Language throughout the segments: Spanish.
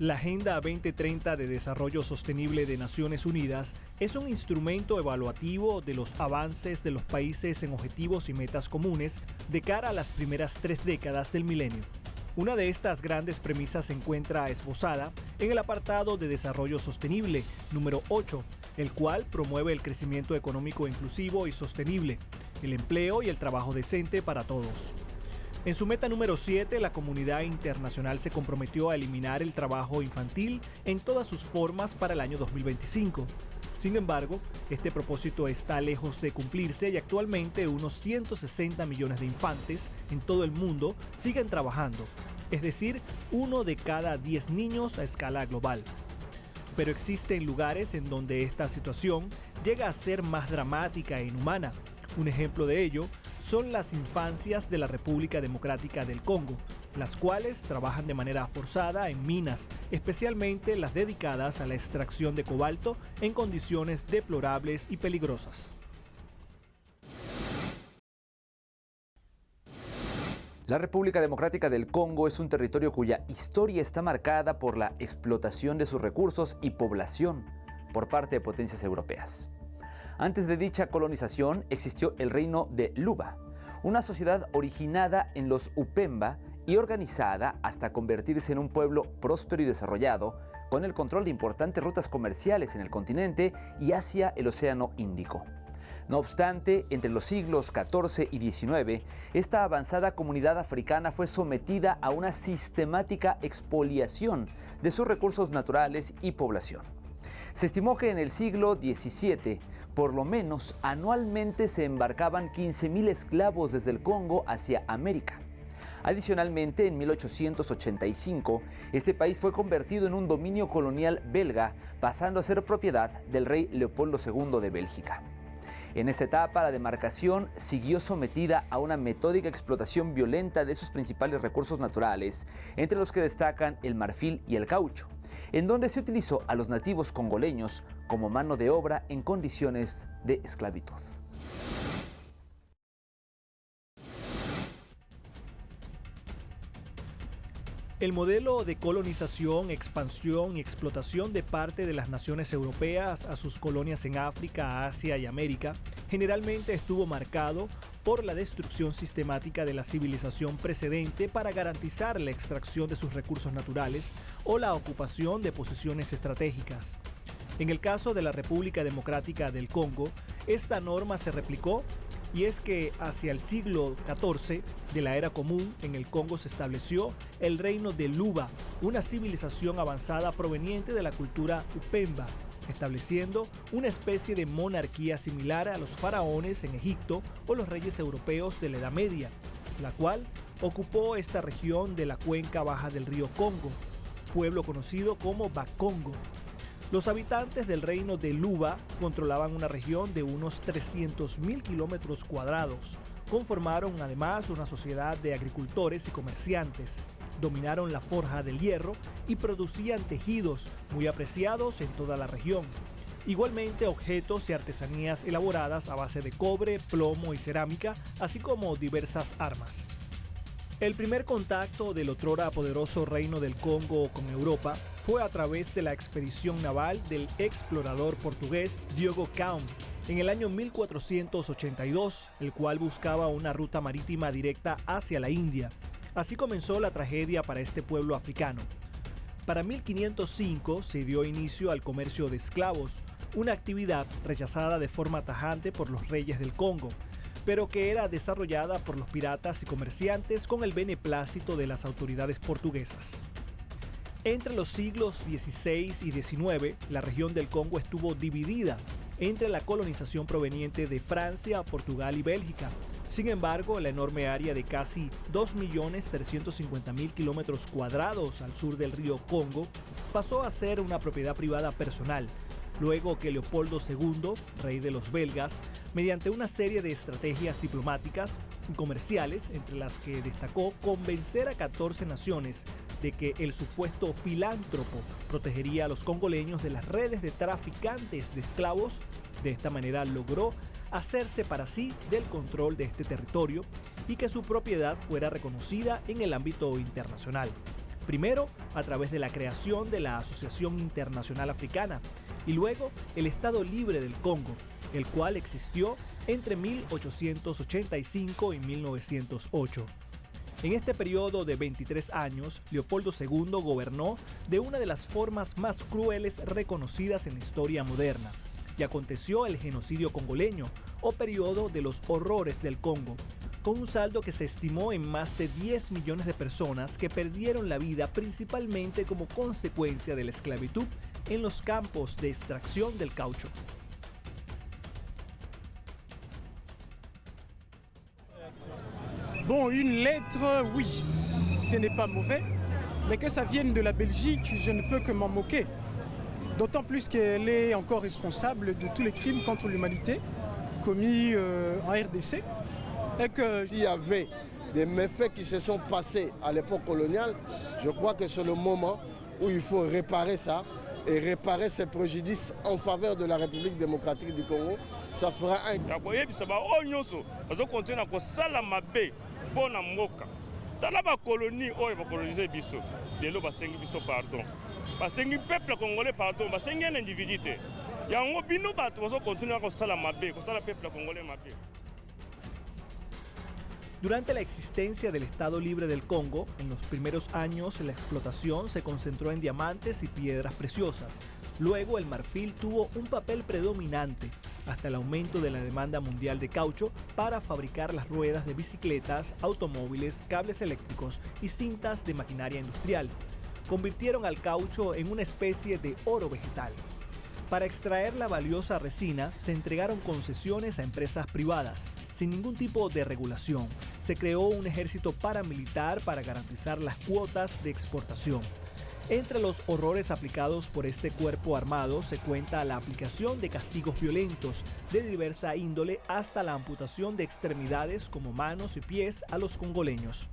La Agenda 2030 de Desarrollo Sostenible de Naciones Unidas es un instrumento evaluativo de los avances de los países en objetivos y metas comunes de cara a las primeras 3 décadas del milenio. Una de estas grandes premisas se encuentra esbozada en el apartado de Desarrollo Sostenible, número 8, el cual promueve el crecimiento económico inclusivo y sostenible, el empleo y el trabajo decente para todos. En su meta número 7, la comunidad internacional se comprometió a eliminar el trabajo infantil en todas sus formas para el año 2025. Sin embargo, este propósito está lejos de cumplirse y actualmente unos 160 millones de infantes en todo el mundo siguen trabajando, es decir, 1 de cada 10 niños a escala global. Pero existen lugares en donde esta situación llega a ser más dramática e inhumana. Un ejemplo de ello son las infancias de la República Democrática del Congo, las cuales trabajan de manera forzada en minas, especialmente las dedicadas a la extracción de cobalto en condiciones deplorables y peligrosas. La República Democrática del Congo es un territorio cuya historia está marcada por la explotación de sus recursos y población por parte de potencias europeas. Antes de dicha colonización existió el reino de Luba, una sociedad originada en los Upemba y organizada hasta convertirse en un pueblo próspero y desarrollado, con el control de importantes rutas comerciales en el continente y hacia el Océano Índico. No obstante, entre los siglos XIV y XIX, esta avanzada comunidad africana fue sometida a una sistemática expoliación de sus recursos naturales y población. Se estimó que en el siglo XVII, por lo menos anualmente se embarcaban 15.000 esclavos desde el Congo hacia América. Adicionalmente, en 1885, este país fue convertido en un dominio colonial belga, pasando a ser propiedad del rey Leopoldo II de Bélgica. En esta etapa, la demarcación siguió sometida a una metódica explotación violenta de sus principales recursos naturales, entre los que destacan el marfil y el caucho, en donde se utilizó a los nativos congoleños como mano de obra en condiciones de esclavitud. El modelo de colonización, expansión y explotación de parte de las naciones europeas a sus colonias en África, Asia y América generalmente estuvo marcado por la destrucción sistemática de la civilización precedente para garantizar la extracción de sus recursos naturales o la ocupación de posiciones estratégicas. En el caso de la República Democrática del Congo, esta norma se replicó, y es que hacia el siglo XIV de la era común en el Congo se estableció el reino de Luba, una civilización avanzada proveniente de la cultura Upemba, estableciendo una especie de monarquía similar a los faraones en Egipto o los reyes europeos de la Edad Media, la cual ocupó esta región de la cuenca baja del río Congo, pueblo conocido como Bakongo. Los habitantes del reino de Luba controlaban una región de unos 300.000 kilómetros cuadrados. Conformaron además una sociedad de agricultores y comerciantes. Dominaron la forja del hierro y producían tejidos muy apreciados en toda la región. Igualmente objetos y artesanías elaboradas a base de cobre, plomo y cerámica, así como diversas armas. El primer contacto del otrora poderoso reino del Congo con Europa fue a través de la expedición naval del explorador portugués Diogo Caum en el año 1482, el cual buscaba una ruta marítima directa hacia la India. Así comenzó la tragedia para este pueblo africano. Para 1505 se dio inicio al comercio de esclavos, una actividad rechazada de forma tajante por los reyes del Congo, pero que era desarrollada por los piratas y comerciantes con el beneplácito de las autoridades portuguesas. Entre los siglos XVI y XIX, la región del Congo estuvo dividida entre la colonización proveniente de Francia, Portugal y Bélgica. Sin embargo, la enorme área de casi 2.350.000 kilómetros cuadrados al sur del río Congo pasó a ser una propiedad privada personal, luego que Leopoldo II, rey de los belgas, mediante una serie de estrategias diplomáticas y comerciales, entre las que destacó convencer a 14 naciones de que el supuesto filántropo protegería a los congoleños de las redes de traficantes de esclavos. De esta manera logró hacerse para sí del control de este territorio y que su propiedad fuera reconocida en el ámbito internacional. Primero, a través de la creación de la Asociación Internacional Africana y luego el Estado Libre del Congo, el cual existió entre 1885 y 1908. En este periodo de 23 años, Leopoldo II gobernó de una de las formas más crueles reconocidas en la historia moderna, y aconteció el genocidio congoleño, o periodo de los horrores del Congo, con un saldo que se estimó en más de 10 millones de personas que perdieron la vida principalmente como consecuencia de la esclavitud en los campos de extracción del caucho. Bon, une lettre, oui, ce n'est pas mauvais, mais que ça vienne de la Belgique, je ne peux que m'en moquer. D'autant plus qu'elle est encore responsable de tous les crimes contre l'humanité commis en RDC. Et qu'il y avait des méfaits qui se sont passés à l'époque coloniale, je crois que c'est le moment où il faut réparer ça et réparer ces préjudices en faveur de la République démocratique du Congo. Ça fera un... pour na mboka tala ba colonie oyo ba coloniser biso lelo basengi biso pardon basengi peuple congolais pardon basengi un individu te yango bino bato bazo continuer ko sala mabe ko sala peuple congolais mabe. Durante la existencia del Estado Libre del Congo, en los primeros años la explotación se concentró en diamantes y piedras preciosas. Luego el marfil tuvo un papel predominante, hasta el aumento de la demanda mundial de caucho para fabricar las ruedas de bicicletas, automóviles, cables eléctricos y cintas de maquinaria industrial. Convirtieron al caucho en una especie de oro vegetal. Para extraer la valiosa resina se entregaron concesiones a empresas privadas, sin ningún tipo de regulación. Se creó un ejército paramilitar para garantizar las cuotas de exportación. Entre los horrores aplicados por este cuerpo armado se cuenta la aplicación de castigos violentos de diversa índole hasta la amputación de extremidades como manos y pies a los congoleños.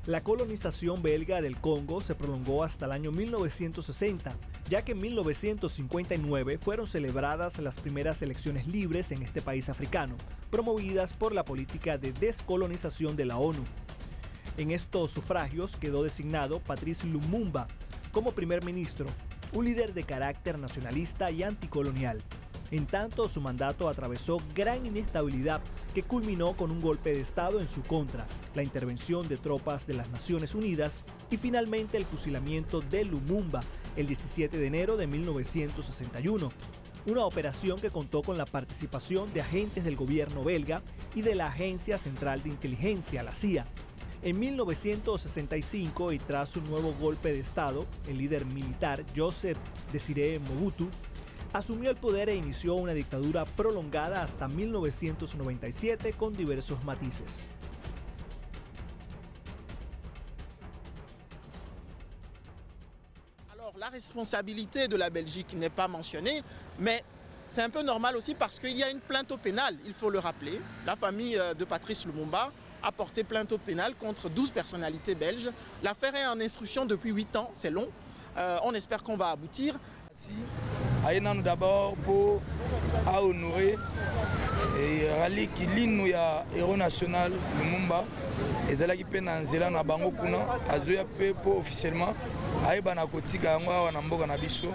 La colonización belga del Congo se prolongó hasta el año 1960, ya que en 1959 fueron celebradas las primeras elecciones libres en este país africano, promovidas por la política de descolonización de la ONU. En estos sufragios quedó designado Patrice Lumumba como primer ministro, un líder de carácter nacionalista y anticolonial. En tanto, su mandato atravesó gran inestabilidad que culminó con un golpe de Estado en su contra, la intervención de tropas de las Naciones Unidas y finalmente el fusilamiento de Lumumba el 17 de enero de 1961. Una operación que contó con la participación de agentes del gobierno belga y de la Agencia Central de Inteligencia, la CIA. En 1965, y tras un nuevo golpe de Estado, el líder militar Joseph Désiré Mobutu asumió el poder e inició una dictadura prolongada hasta 1997 con diversos matices. Alors, la responsabilité de la Belgique n'est pas mentionnée, mais c'est un peu normal aussi parce qu'il y a une plainte au pénal, il faut le rappeler. La famille de Patrice Lumumba a porté plainte au pénal contre 12 personnalités belges. L'affaire est en instruction depuis 8 ans, c'est long. On espère qu'on va aboutir. Aïnam d'abord pour honorer rallye qui ligne ya héros national Lumumba ezalaki pe na nzela na bango kuna azoya pe po officiellement ayeba na kotika yango awa na mboka na biso.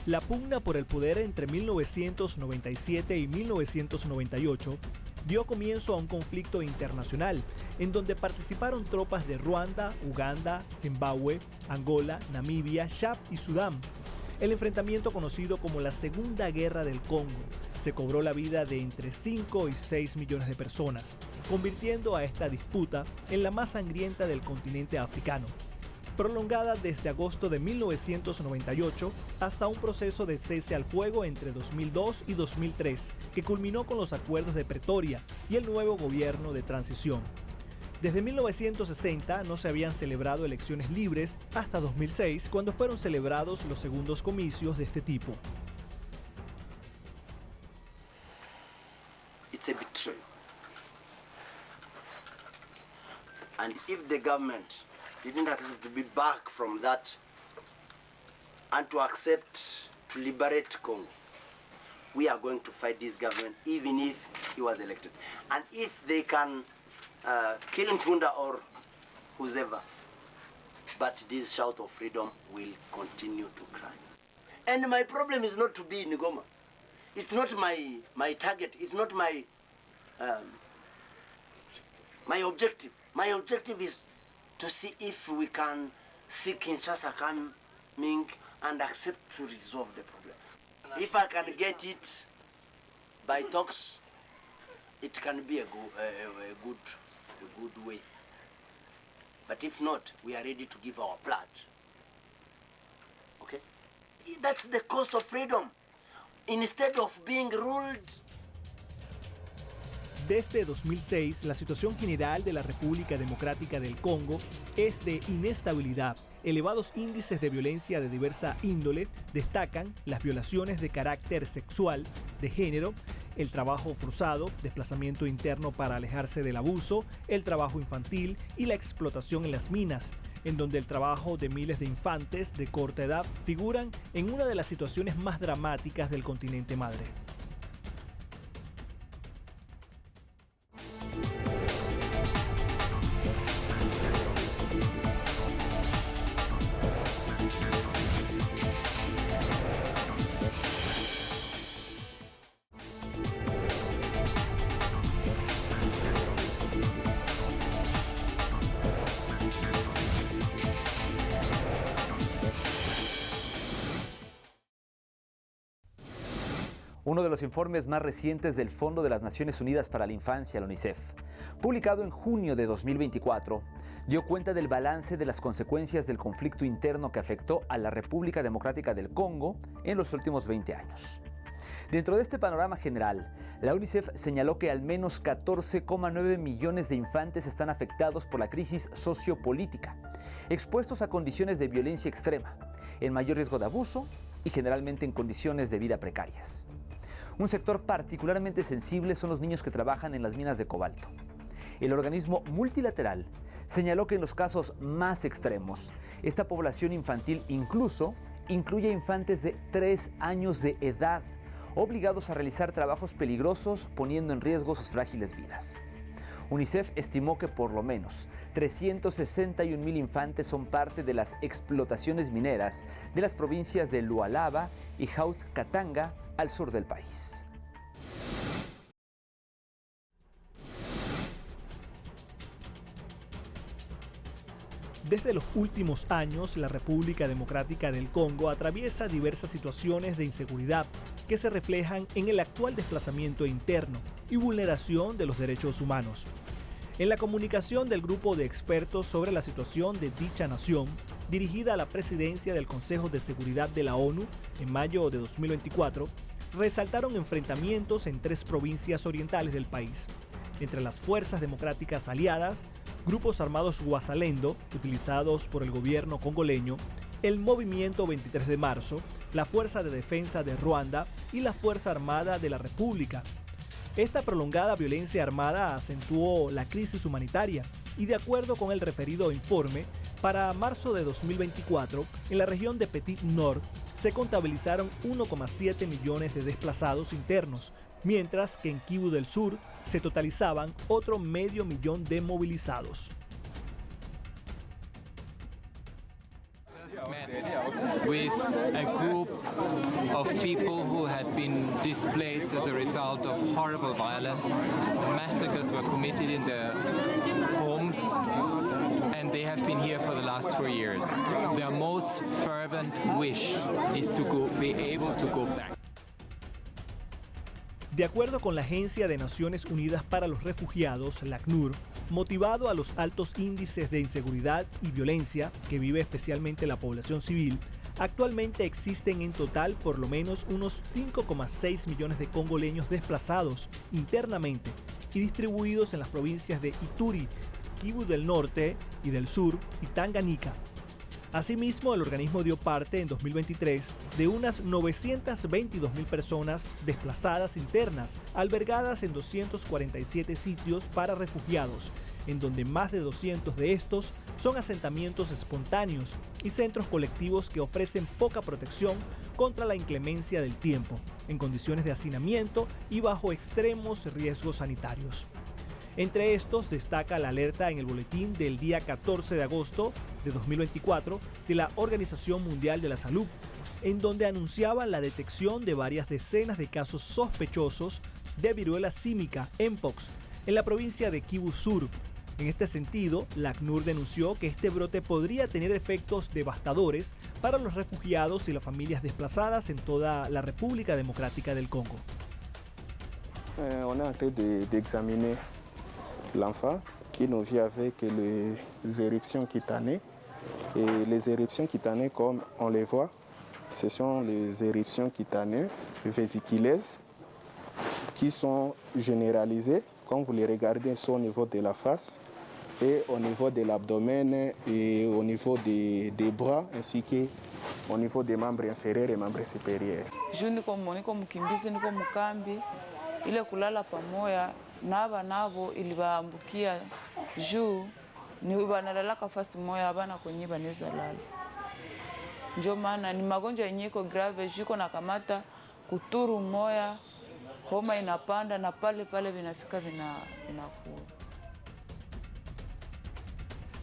La pugna por el poder entre 1997 y 1998 dio comienzo a un conflicto internacional en donde participaron tropas de Ruanda, Uganda, Zimbabue, Angola, Namibia, Chad y Sudán. El enfrentamiento, conocido como la Segunda Guerra del Congo, se cobró la vida de entre 5 y 6 millones de personas, convirtiendo a esta disputa en la más sangrienta del continente africano, prolongada desde agosto de 1998 hasta un proceso de cese al fuego entre 2002 y 2003, que culminó con los acuerdos de Pretoria y el nuevo gobierno de transición. Desde 1960 no se habían celebrado elecciones libres hasta 2006, cuando fueron celebrados los segundos comicios de este tipo. It's a betrayal. And if the government didn't accept to be back from that and to accept to liberate Congo, we are going to fight this government even if he was elected. And if they can killing Kunda or whoever. But this shout of freedom will continue to cry. And my problem is not to be in Goma. It's not my target. It's not my objective. My objective is to see if we can see Kinshasa coming and accept to resolve the problem. If I can get it by talks, it can be a good way. But if not, we are ready to give our blood. Okay? That's the cost of freedom. Instead of being ruled. Desde 2006, la situación general de la República Democrática del Congo es de inestabilidad. Elevados índices de violencia de diversa índole destacan las violaciones de carácter sexual, de género, el trabajo forzado, desplazamiento interno para alejarse del abuso, el trabajo infantil y la explotación en las minas, en donde el trabajo de miles de infantes de corta edad figuran en una de las situaciones más dramáticas del continente madre. Uno de los informes más recientes del Fondo de las Naciones Unidas para la Infancia, la UNICEF, publicado en junio de 2024, dio cuenta del balance de las consecuencias del conflicto interno que afectó a la República Democrática del Congo en los últimos 20 años. Dentro de este panorama general, la UNICEF señaló que al menos 14,9 millones de infantes están afectados por la crisis sociopolítica, expuestos a condiciones de violencia extrema, en mayor riesgo de abuso y generalmente en condiciones de vida precarias. Un sector particularmente sensible son los niños que trabajan en las minas de cobalto. El organismo multilateral señaló que en los casos más extremos, esta población infantil incluso incluye infantes de 3 años de edad, obligados a realizar trabajos peligrosos poniendo en riesgo sus frágiles vidas. UNICEF estimó que por lo menos 361,000 infantes son parte de las explotaciones mineras de las provincias de Lualaba y Haut-Katanga al sur del país. Desde los últimos años, la República Democrática del Congo atraviesa diversas situaciones de inseguridad que se reflejan en el actual desplazamiento interno y vulneración de los derechos humanos. En la comunicación del grupo de expertos sobre la situación de dicha nación, dirigida a la presidencia del Consejo de Seguridad de la ONU en mayo de 2024, resaltaron enfrentamientos en 3 provincias orientales del país, entre las fuerzas democráticas aliadas, grupos armados Wazalendo, utilizados por el gobierno congoleño, el Movimiento 23 de Marzo, la Fuerza de Defensa de Ruanda y la Fuerza Armada de la República. Esta prolongada violencia armada acentuó la crisis humanitaria y, de acuerdo con el referido informe, para marzo de 2024, en la región de Petit Nord se contabilizaron 1,7 millones de desplazados internos, mientras que en Kivu del Sur se totalizaban otro medio millón de movilizados. With a group of people who had been displaced as a result of horrible violence. Massacres were committed in their homes, and they have been here for the last 4 years. Their most fervent wish is to be able to go back. De acuerdo con la Agencia de Naciones Unidas para los Refugiados, la ACNUR, motivado a los altos índices de inseguridad y violencia que vive especialmente la población civil, actualmente existen en total por lo menos unos 5,6 millones de congoleños desplazados internamente y distribuidos en las provincias de Ituri, Kivu del Norte y del Sur y Tanganyika. Asimismo, el organismo dio parte en 2023 de unas 922,000 personas desplazadas internas, albergadas en 247 sitios para refugiados, en donde más de 200 de estos son asentamientos espontáneos y centros colectivos que ofrecen poca protección contra la inclemencia del tiempo, en condiciones de hacinamiento y bajo extremos riesgos sanitarios. Entre estos destaca la alerta en el boletín del día 14 de agosto de 2024 de la Organización Mundial de la Salud, en donde anunciaba la detección de varias decenas de casos sospechosos de viruela símica, Mpox, en la provincia de Kivu Sur. En este sentido, la ACNUR denunció que este brote podría tener efectos devastadores para los refugiados y las familias desplazadas en toda la República Democrática del Congo. On est en train d'examiner l'enfant qui nous vit avec les éruptions cutanées. Et les éruptions cutanées, comme on les voit, ce sont les éruptions cutanées vésiculaires qui sont généralisées. Comme vous les regardez, sont au niveau de la face et au niveau de l'abdomen et au niveau des bras ainsi qu'au niveau des membres inférieurs et membres supérieurs. Juu niko mkimbizi, niko mkambi, ile kulala pamoja na navo iliwaambukia juu ni wanalalaka fasi moja habana kwenye banaweza lala. Ndio maana ni magonjwa yenye iko grave, jiko na kamata kuturu moya, homa inapanda na pale vinafika vinakuwa.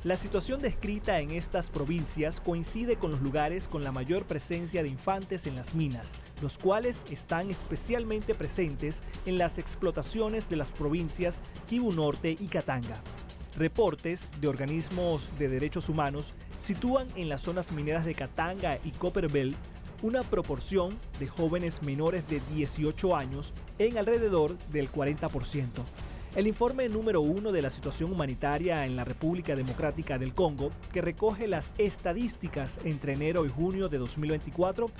La situación descrita en estas provincias coincide con los lugares con la mayor presencia de infantes en las minas, los cuales están especialmente presentes en las explotaciones de las provincias Kivu Norte y Katanga. Reportes de organismos de derechos humanos sitúan en las zonas mineras de Katanga y Copperbelt una proporción de jóvenes menores de 18 años en alrededor del 40%. El informe número 1 de la situación humanitaria en la República Democrática del Congo, que recoge las estadísticas entre enero y junio de 2024,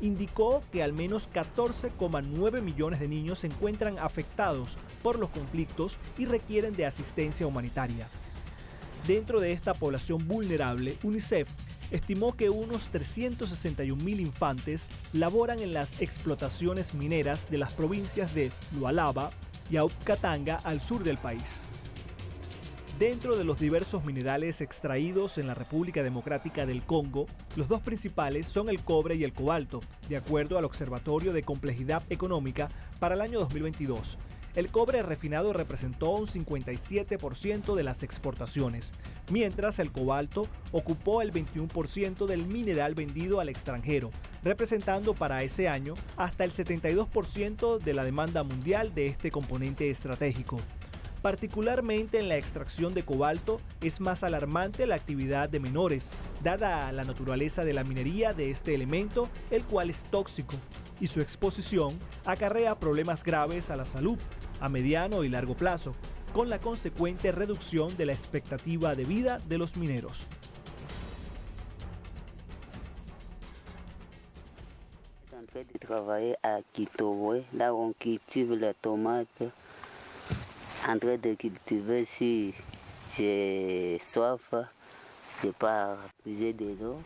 indicó que al menos 14,9 millones de niños se encuentran afectados por los conflictos y requieren de asistencia humanitaria. Dentro de esta población vulnerable, UNICEF estimó que unos 361.000 infantes laboran en las explotaciones mineras de las provincias de Lualaba y Katanga al sur del país. Dentro de los diversos minerales extraídos en la República Democrática del Congo, los dos principales son el cobre y el cobalto, de acuerdo al Observatorio de Complejidad Económica para el año 2022. El cobre refinado representó un 57% de las exportaciones, mientras el cobalto ocupó el 21% del mineral vendido al extranjero, representando para ese año hasta el 72% de la demanda mundial de este componente estratégico. Particularmente en la extracción de cobalto es más alarmante la actividad de menores, dada la naturaleza de la minería de este elemento, el cual es tóxico, y su exposición acarrea problemas graves a la salud a mediano y largo plazo, con la consecuente reducción de la expectativa de vida de los mineros. En train de travailler à Kitowe, là on cultive les tomates. En train de cultiver, si j'ai soif, je pars puiser de l'eau.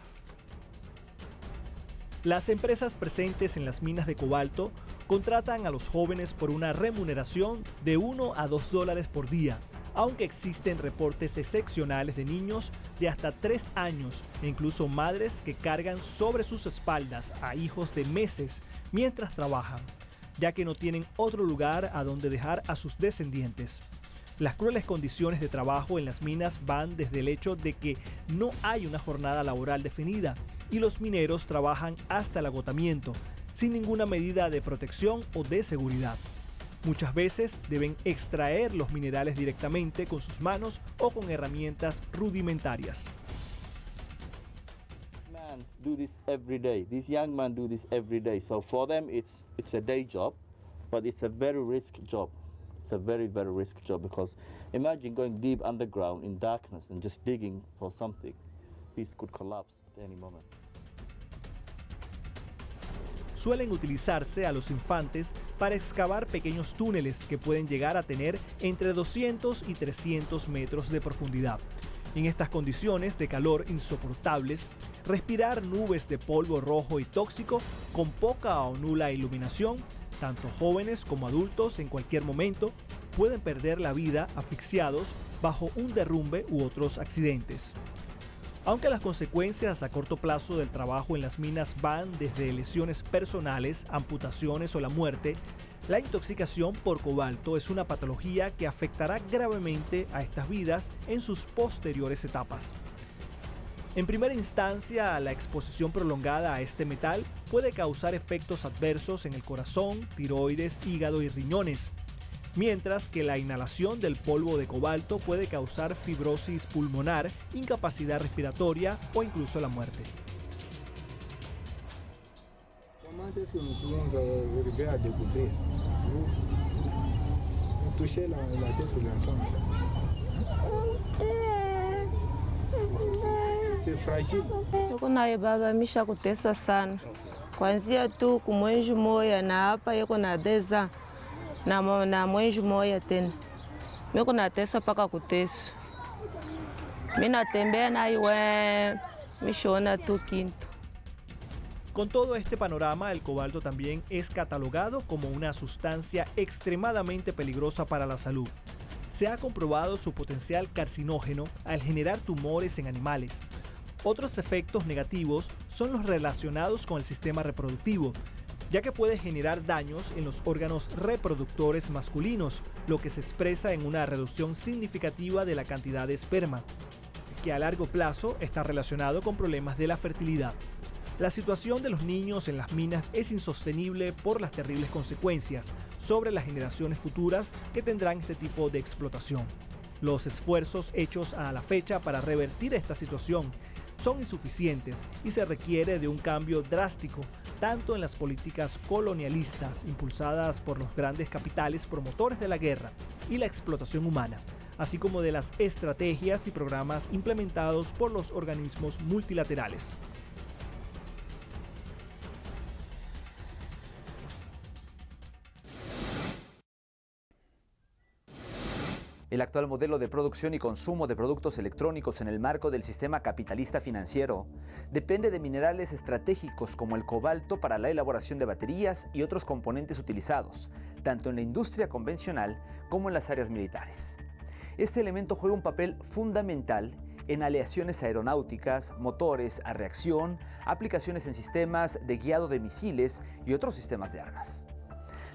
Las empresas presentes en las minas de cobalto contratan a los jóvenes por una remuneración de $1 a $2 por día, aunque existen reportes excepcionales de niños de hasta 3 años e incluso madres que cargan sobre sus espaldas a hijos de meses mientras trabajan, ya que no tienen otro lugar a donde dejar a sus descendientes. Las crueles condiciones de trabajo en las minas van desde el hecho de que no hay una jornada laboral definida y los mineros trabajan hasta el agotamiento, sin ninguna medida de protección o de seguridad. Muchas veces deben extraer los minerales directamente con sus manos o con herramientas rudimentarias. Men do this every day. These young men do this every day. So for them, it's a day job, but it's a very risky job. It's a very, very risky job because imagine going deep underground in darkness and just digging for something. This could collapse at any moment. Suelen utilizarse a los infantes para excavar pequeños túneles que pueden llegar a tener entre 200 y 300 metros de profundidad. En estas condiciones de calor insoportables, respirar nubes de polvo rojo y tóxico con poca o nula iluminación, tanto jóvenes como adultos en cualquier momento pueden perder la vida asfixiados bajo un derrumbe u otros accidentes. Aunque las consecuencias a corto plazo del trabajo en las minas van desde lesiones personales, amputaciones o la muerte, La intoxicación por cobalto es una patología que afectará gravemente a estas vidas en sus posteriores etapas. En primera instancia, la exposición prolongada a este metal puede causar efectos adversos en el corazón, tiroides, hígado y riñones, mientras que la inhalación del polvo de cobalto puede causar fibrosis pulmonar, incapacidad respiratoria o incluso la muerte. Comment est-ce que nous serons arrivés à découvrir? Vous touchez la tête de l'enfant, ça. C'est fragile. Tuko naibabamisha kuteswa sana kwanzia tu kumwenji moya na hapa yuko na 10 ans na mwenji moya tena miko nateswa paka kuteswa. Mimi natembea na iwe mishona tu kintu. Con todo este panorama, el cobalto también es catalogado como una sustancia extremadamente peligrosa para la salud. Se ha comprobado su potencial carcinógeno al generar tumores en animales. Otros efectos negativos son los relacionados con el sistema reproductivo, ya que puede generar daños en los órganos reproductores masculinos, lo que se expresa en una reducción significativa de la cantidad de esperma, que a largo plazo está relacionado con problemas de la fertilidad. La situación de los niños en las minas es insostenible por las terribles consecuencias sobre las generaciones futuras que tendrán este tipo de explotación. Los esfuerzos hechos a la fecha para revertir esta situación son insuficientes y se requiere de un cambio drástico tanto en las políticas colonialistas impulsadas por los grandes capitales promotores de la guerra y la explotación humana, así como de las estrategias y programas implementados por los organismos multilaterales. El actual modelo de producción y consumo de productos electrónicos en el marco del sistema capitalista financiero depende de minerales estratégicos como el cobalto para la elaboración de baterías y otros componentes utilizados, tanto en la industria convencional como en las áreas militares. Este elemento juega un papel fundamental en aleaciones aeronáuticas, motores a reacción, aplicaciones en sistemas de guiado de misiles y otros sistemas de armas.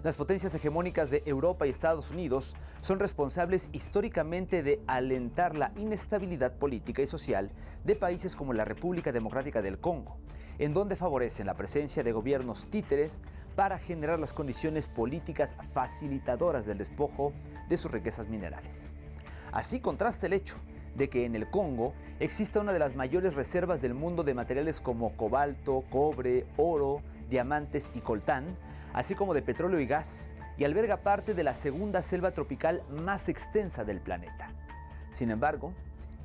Las potencias hegemónicas de Europa y Estados Unidos son responsables históricamente de alentar la inestabilidad política y social de países como la República Democrática del Congo, en donde favorecen la presencia de gobiernos títeres para generar las condiciones políticas facilitadoras del despojo de sus riquezas minerales. Así contrasta el hecho de que en el Congo exista una de las mayores reservas del mundo de materiales como cobalto, cobre, oro, diamantes y coltán, así como de petróleo y gas, y alberga parte de la segunda selva tropical más extensa del planeta. Sin embargo,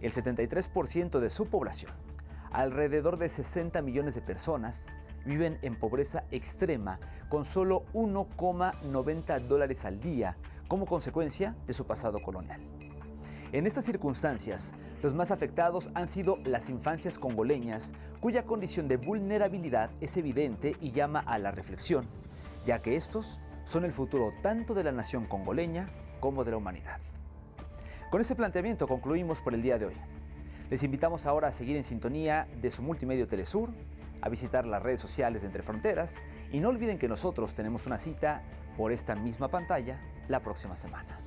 el 73% de su población, alrededor de 60 millones de personas, viven en pobreza extrema con solo $1,90 al día como consecuencia de su pasado colonial. En estas circunstancias, los más afectados han sido las infancias congoleñas, cuya condición de vulnerabilidad es evidente y llama a la reflexión, ya que estos son el futuro tanto de la nación congoleña como de la humanidad. Con este planteamiento concluimos por el día de hoy. Les invitamos ahora a seguir en sintonía de su multimedio Telesur, a visitar las redes sociales de Entre Fronteras y no olviden que nosotros tenemos una cita por esta misma pantalla la próxima semana.